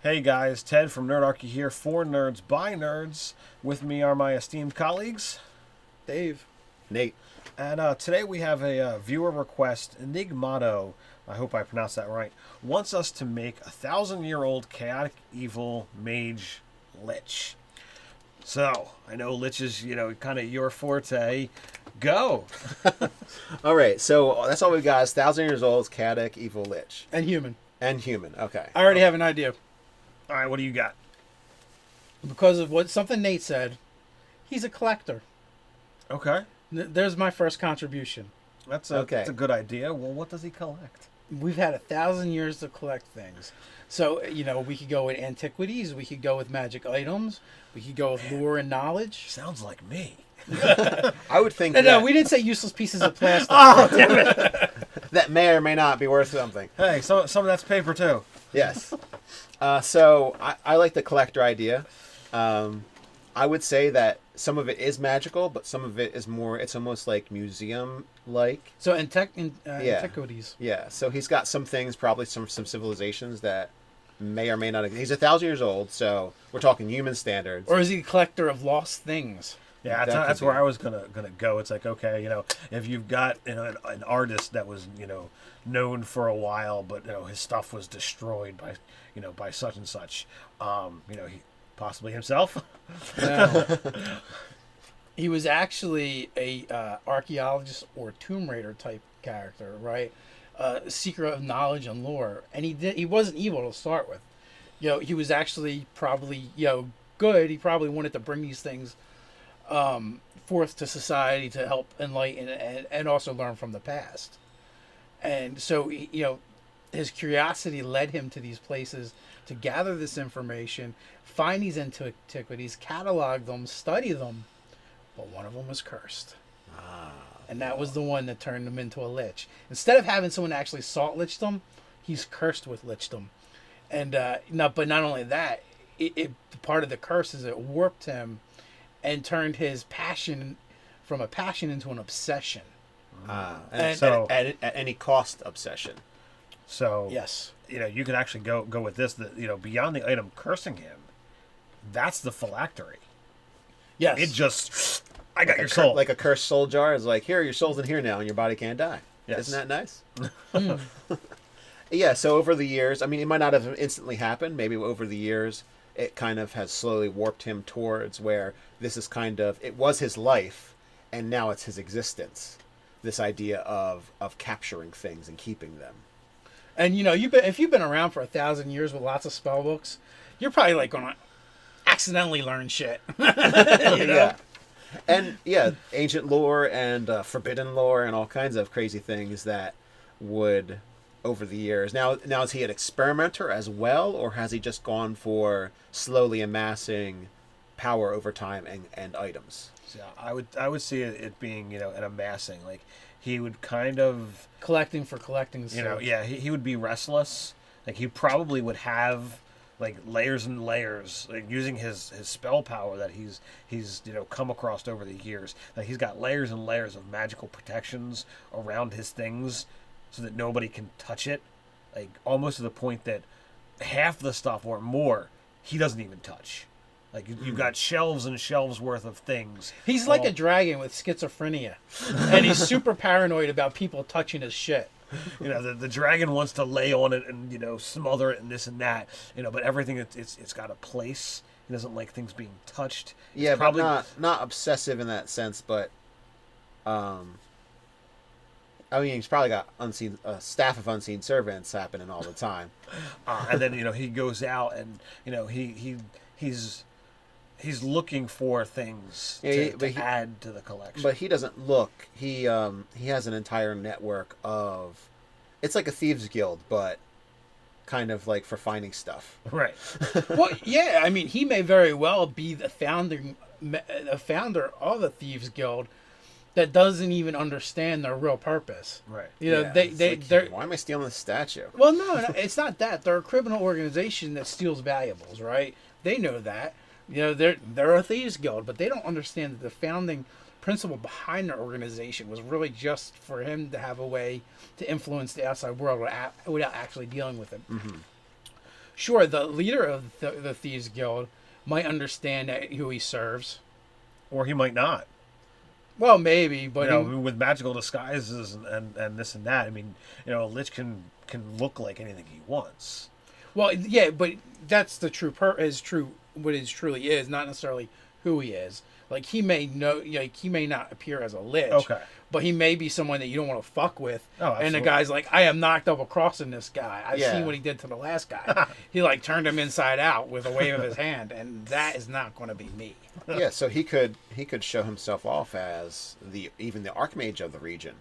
Hey guys, Ted from Nerdarchy here for Nerds by Nerds. With me are my esteemed colleagues, Dave. Nate. and today we have a viewer request. Enigmato, I hope I pronounced that right, wants us to make 1,000-year-old chaotic evil mage lich. So I know lich is kind of your forte. Go. All right, so that's all we got is 1,000 years old, chaotic, evil lich. And human. And human, okay. I already have an idea. All right, what do you got? Because of something Nate said, he's a collector. Okay, There's my first contribution. that's Okay. a good idea. Well, what does he collect? We've had 1,000 years to collect things. So, we could go with antiquities, we could go with magic items, we could go with lore and knowledge. Sounds like me. I would think No, we didn't say useless pieces of plastic. Oh, damn it! that may or may not be worth something. Hey, some of that's paper too. Yes. So I like the collector idea. I would say that some of it is magical, but some of it is more, it's almost like museum-like. So, antiquities. Yeah, so he's got some things, probably some civilizations that may or may not exist. He's 1,000 years old, so we're talking human standards. Or is he a collector of lost things? Yeah, that's where I was gonna go. It's like, okay, if you've got an artist that was known for a while, but his stuff was destroyed by such and such, he possibly himself. No. He was actually a archaeologist or Tomb Raider type character, right? Seeker of knowledge and lore, and he wasn't evil to start with. He was actually probably good. He probably wanted to bring these things forth to society to help enlighten and also learn from the past. And so his curiosity led him to these places to gather this information, find these antiquities, catalog them, study them. But one of them was cursed. And that was the one that turned him into a lich. Instead of having someone actually salt lich them, he's cursed with lichdom. And but not only that, it part of the curse is it warped him and turned his passion from a passion into an obsession. And so at any cost obsession. So Yes. you can actually go with this. That beyond the item cursing him, that's the phylactery. Yes. It just, I got Like your soul. Like a cursed soul jar is like, here, your soul's in here now, and your body can't die. Yes. Isn't that nice? Yeah, so over the years, I mean, it might not have instantly happened. Maybe over the years, it kind of has slowly warped him towards where this is kind of, it was his life, and now it's his existence. This idea of capturing things and keeping them. And if you've been around for 1,000 years with lots of spell books, you're probably like gonna accidentally learn shit. Yeah. And yeah, ancient lore and forbidden lore and all kinds of crazy things that would over the years. Now is he an experimenter as well, or has he just gone for slowly amassing power over time and items? So I would see it being an amassing. Like he would kind of Collecting for collecting's sake. yeah, he would be restless. Like he probably would have like layers and layers, like using his spell power that he's come across over the years. Like he's got layers and layers of magical protections around his things so that nobody can touch it. Like almost to the point that half the stuff or more he doesn't even touch. Like you've got shelves and shelves worth of things. He's like a dragon with schizophrenia, and he's super paranoid about people touching his shit. The dragon wants to lay on it and smother it and this and that. But everything it's got a place. He doesn't like things being touched. Yeah, It's probably but not obsessive in that sense. But I mean, he's probably got a staff of unseen servants happening all the time. and then he goes out and he's looking for things to add to the collection. But he doesn't look. He has an entire network of. It's like a thieves guild, but kind of like for finding stuff. Right. Well, yeah, I mean, he may very well be the founder of a thieves guild that doesn't even understand their real purpose. Right. They're Why am I stealing this statue? well, no, it's not that. They're a criminal organization that steals valuables, right? They know that. They're a thieves guild, but they don't understand that the founding principle behind their organization was really just for him to have a way to influence the outside world without actually dealing with it. Mm-hmm. Sure, the leader of the Thieves Guild might understand who he serves. Or he might not. Well, maybe, but With magical disguises and this and that. I mean, a lich can look like anything he wants. well, yeah, but that's the true what it truly is, not necessarily who he is. Like he may know, like he may not appear as a lich, Okay. but he may be someone that you don't want to fuck with. Oh, and the absolutely. guy's like, I am knocked double crossing this guy. I've Yeah. seen what he did to the last guy. He like turned him inside out with a wave of his hand, and that is not going to be me. Yeah, so he could show himself off as even the archmage of the region,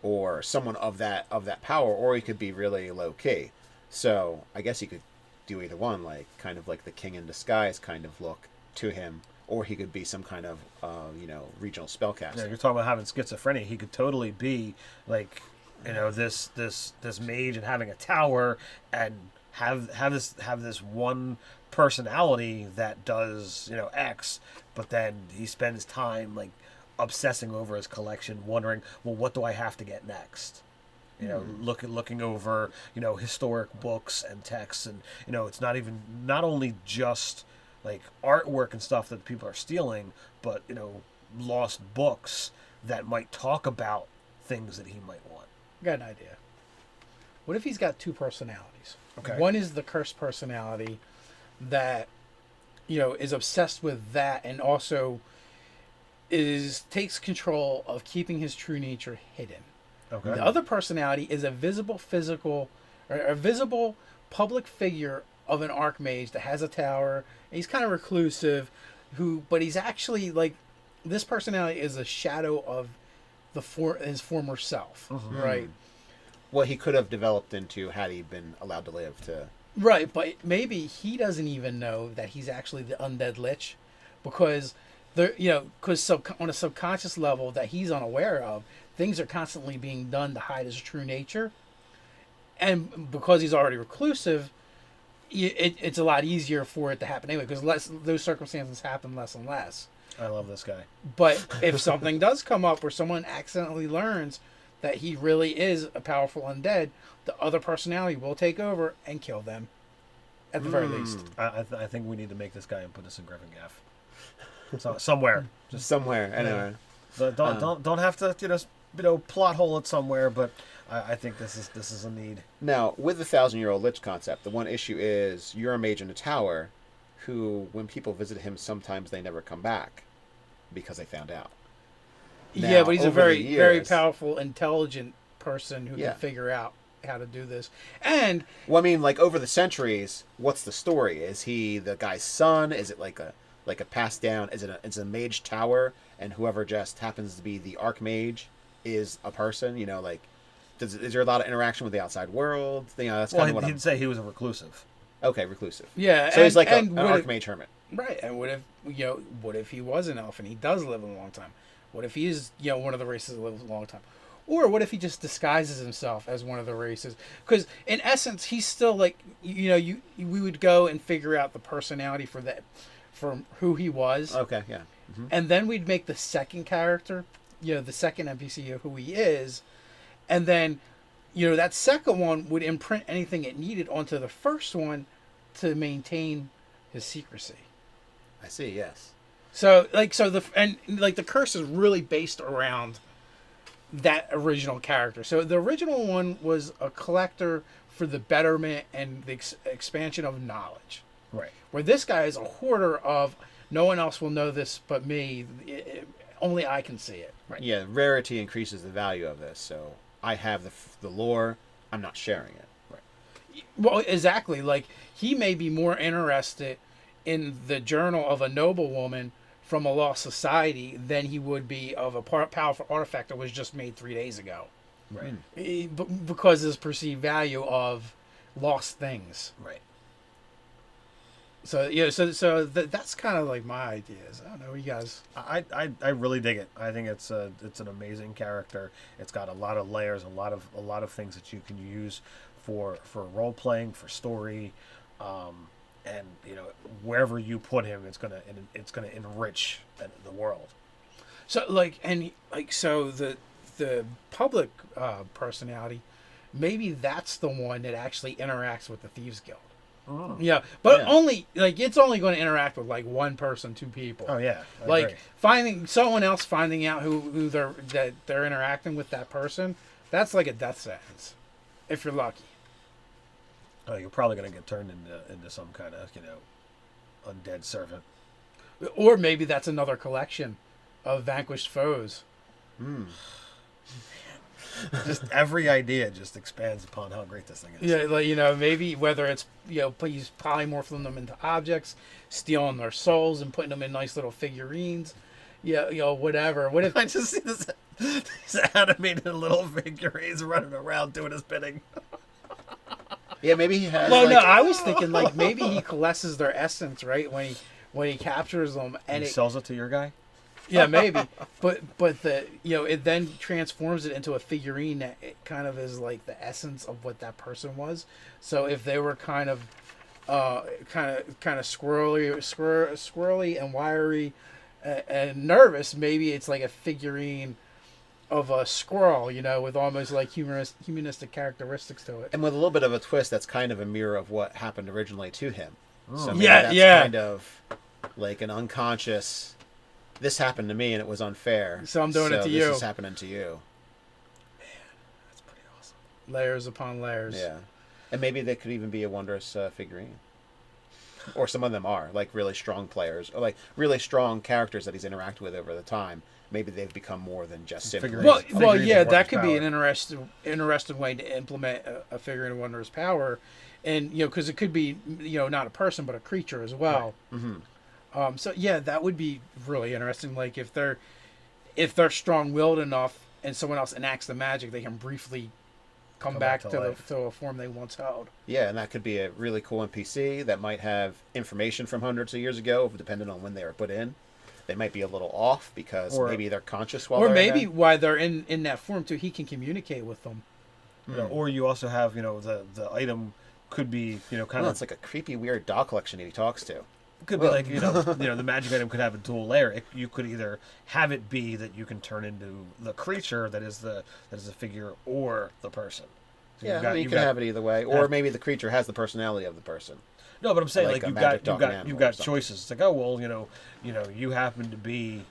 or someone of that power, or he could be really low key. So I guess he could do either one, like kind of like the king in disguise kind of look to him, or he could be some kind of regional spellcaster. You're talking about having schizophrenia. He could totally be like, this mage and having a tower and have this one personality that does X, but then he spends time like obsessing over his collection, wondering, well, what do I have to get next? Looking over historic books and texts, and it's not only just like artwork and stuff that people are stealing, but lost books that might talk about things that he might want. Got an idea. What if he's got two personalities? Okay. One is the cursed personality that is obsessed with that, and also takes control of keeping his true nature hidden. Okay. The other personality is a visible public figure of an archmage that has a tower. And he's kind of reclusive, but he's actually like, this personality is a shadow of his former self, right? What he could have developed into had he been allowed to live to. Right, but maybe he doesn't even know that he's actually the undead lich, because on a subconscious level that he's unaware of, things are constantly being done to hide his true nature, and because he's already reclusive, it's a lot easier for it to happen anyway, because those circumstances happen less and less. I love this guy. But if something does come up where someone accidentally learns that he really is a powerful undead, the other personality will take over and kill them, at the very least. I think we need to make this guy and put this in Griffin Gaff. So somewhere, Just somewhere, anyway. don't have to plot hole it somewhere, but I think this is a need. Now, with the 1,000-year-old lich concept, the one issue is you're a mage in a tower who, when people visit him, sometimes they never come back because they found out. Yeah, but he's a over the very, very years- powerful, intelligent person who Yeah. can figure out how to do this. And Well, I mean, like over the centuries, what's the story? Is he the guy's son? Is it like a passed down? Is it a mage tower, and whoever just happens to be the archmage is a person? Is there a lot of interaction with the outside world? That's kind of what He'd say he was a reclusive. Okay, reclusive. yeah, So he's like an what if- archmage hermit. right? And what if he was an elf and he does live a long time? What if he is one of the races that lives a long time? Or what if he just disguises himself as one of the races? Because in essence, he's still like we would go and figure out the personality for who he was. Okay, yeah. And then we'd make the second character, the second NPC of who he is. And then, that second one would imprint anything it needed onto the first one to maintain his secrecy. I see, yes. So the curse is really based around that original character. So the original one was a collector for the betterment and the expansion of knowledge. Right. Where this guy is a hoarder of, no one else will know this but me. Only I can see it. Right. Yeah, rarity increases the value of this, so I have the lore, I'm not sharing it. Right. Well, exactly. Like, he may be more interested in the journal of a noblewoman from a lost society than he would be of a powerful artifact that was just made 3 days ago. Right. Because of his perceived value of lost things. Right. So that's kind of like my ideas. I don't know, you guys. I really dig it. I think it's an amazing character. It's got a lot of layers, a lot of things that you can use for role playing, for story, and wherever you put him, it's gonna enrich the world. So the public personality, maybe that's the one that actually interacts with the Thieves Guild. Oh. Yeah, but Yeah. only like it's only going to interact with like one person, two people. Oh yeah. I Like agree. finding someone else finding out who they're interacting with that person, that's like a death sentence, if you're lucky. Oh, you're probably gonna get turned into some kind of undead servant. Or maybe that's another collection of vanquished foes. Just every idea just expands upon how great this thing is. Yeah, like maybe whether it's he's polymorphing them into objects, stealing their souls and putting them in nice little figurines. Yeah, whatever. What if I just see these animated little figurines running around doing his bidding. Yeah, maybe he has. Well, like, no, I was thinking like maybe he coalesces their essence, right? When he captures them and He sells it to your guy. yeah, maybe. But the it then transforms it into a figurine that it kind of is like the essence of what that person was. So if they were kind of squirrely and wiry and nervous, maybe it's like a figurine of a squirrel, with almost like humanistic characteristics to it. and with a little bit of a twist, that's kind of a mirror of what happened originally to him. So maybe Yeah, that's yeah. kind of like an unconscious. This happened to me and it was unfair. So I'm doing it to you. This is happening to you. That's pretty awesome. Layers upon layers. Yeah, and maybe they could even be a wondrous figurine. Or some of them are like really strong players, or like really strong characters that he's interacted with over the time. Maybe they've become more than just simply. Figurines. Well, yeah, of that could be Wondrous an interesting way to implement a figure in Wondrous Power, and because it could be not a person but a creature as well. Mm-hmm. So yeah, that would be really interesting. Like if they're strong-willed enough and someone else enacts the magic, they can briefly come back to life. a form they once held. Yeah, and that could be a really cool NPC that might have information from hundreds of years ago, depending on when they were put in. They might be a little off because Or- maybe they're conscious while Or they're in maybe there. while they're in that form too, he can communicate with them. Or you also have the item could be kind Oh, of it's like a creepy, weird doll collection that he talks to. could be like the magic item could have a dual layer. You could either have it be that you can turn into the creature that is the figure or the person. So Yeah, you can have it either way, or maybe the creature has the personality of the person. No, but I'm saying like like a you've magic got dog animal you've or got something. choices. It's like, oh well, you happen to be,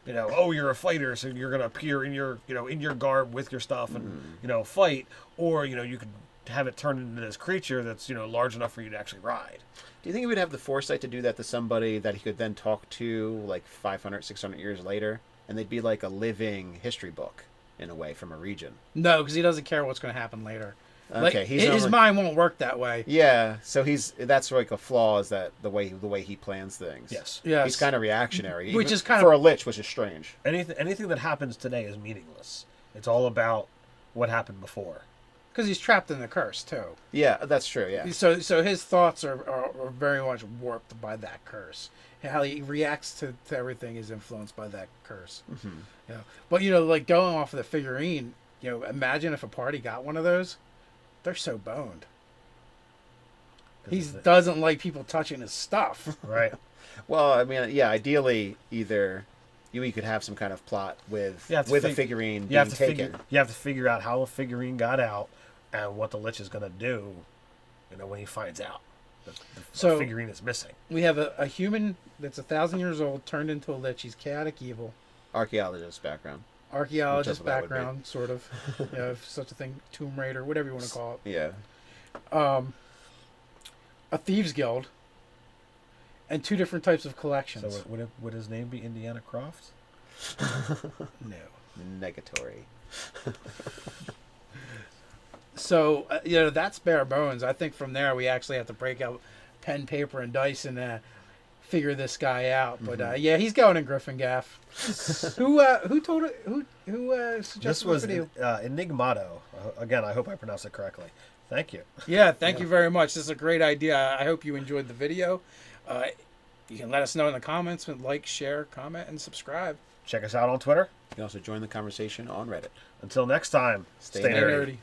oh, you're a fighter, so you're gonna appear in your in your garb with your stuff and fight, or you could have it turn into this creature that's large enough for you to actually ride. Do you think he would have the foresight to do that to somebody that he could then talk to like 500, 600 years later, and they'd be like a living history book in a way from a region? No, because he doesn't care what's going to happen later. Okay, Like, he's his only- mind won't work that way. Yeah, so that's like a flaw, is that the way he plans things. Yes. Yes. He's kind of reactionary, Which even is kind for of- a lich, which is strange. Anything that happens today is meaningless. It's all about what happened before. Because he's trapped in the curse too. Yeah, that's true. Yeah, So his thoughts are very much warped by that curse. How he reacts to everything is influenced by that curse. Mm-hmm. But like going off of the figurine, imagine if a party got one of those. They're so boned. He doesn't like people touching his stuff. Right. Well, I mean, yeah. Ideally, either you could have some kind of plot with a figurine You being have to taken. you have to figure out how a figurine got out and what the Lich is gonna do. When he finds out that the figurine is missing. We have a human that's 1,000 years old turned into a lich. He's chaotic evil. Archaeologist background. Archaeologist Which is what that would be. background, sort of. If such a thing. Tomb Raider, whatever you want to call it. Yeah. A thieves guild. And 2 different types of collections. So would his name be Indiana Croft? No. Negatory. So, that's bare bones. I think from there we actually have to break out pen, paper, and dice and figure this guy out. But yeah, he's going in Griffin Gaff. Who told it? Who suggested This was video? Enigmato. Again, I hope I pronounced it correctly. Thank you. Yeah, thank you very much. This is a great idea. I hope you enjoyed the video. You can let us know in the comments. Like, share, comment, and subscribe. Check us out on Twitter. You can also join the conversation on Reddit. Until next time, Stay stay nerdy. nerdy. Nerdy.